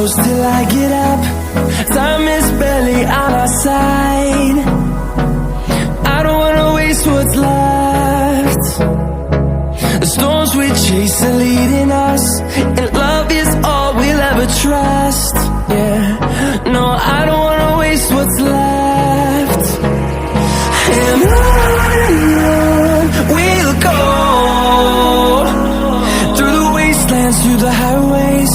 close till I get up. Time is barely on our side. I don't wanna waste what's left. The storms we chase are leading us, and love is all we'll ever trust. Yeah, no, I don't wanna waste what's left. And on we'll go, through the wastelands, through the highways,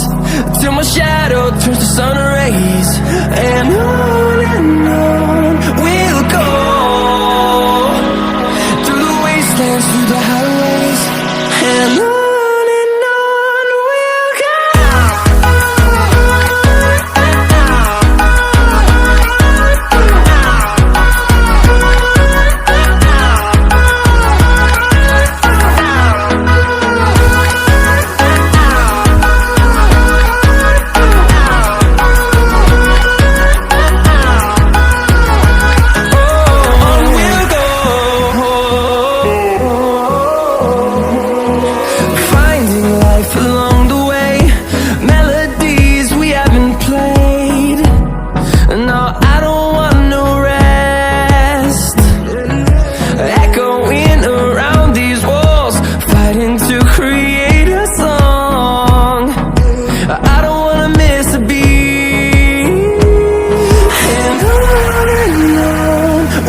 till my shadow turns to sun rays. And on we'll go, through the wastelands, through the highways, and on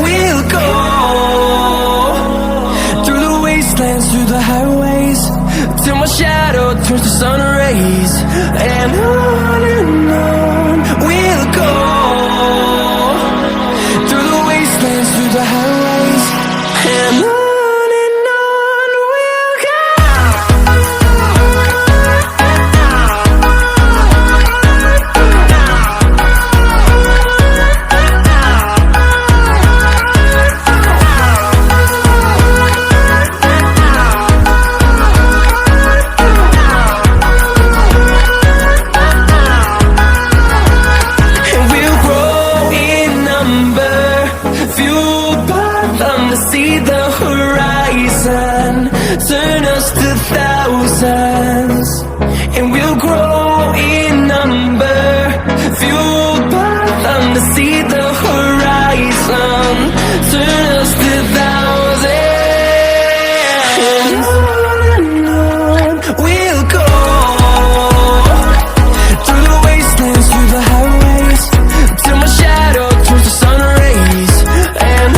we'll go. Through the highways, till my shadow turns to sun rays. And on we'll go, through the wastelands, through the highways, and on we'll go. See the horizon, turn us to thousands, and we'll grow in number, fueled by them. To see the horizon, turn us to thousands, and on we'll go, through the wastelands, through the highways, till my shadow turns to sun rays. And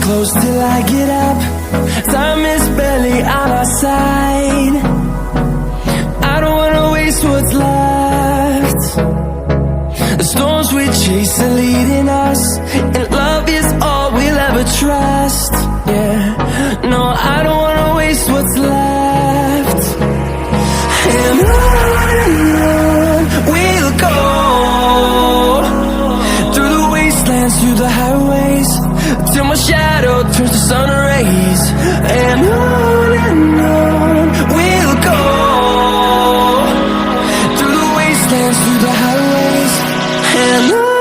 close till I get up. Time is barely on our side. I don't wanna waste what's left. The storms we chase are leading us, and love is all we'll ever trust. Yeah, no, I don't wanna waste what's left. And on we'll go, through the wastelands, through the highways, till my shadow turns to sun rays. And on we'll go, through the wastelands, through the highways, and on.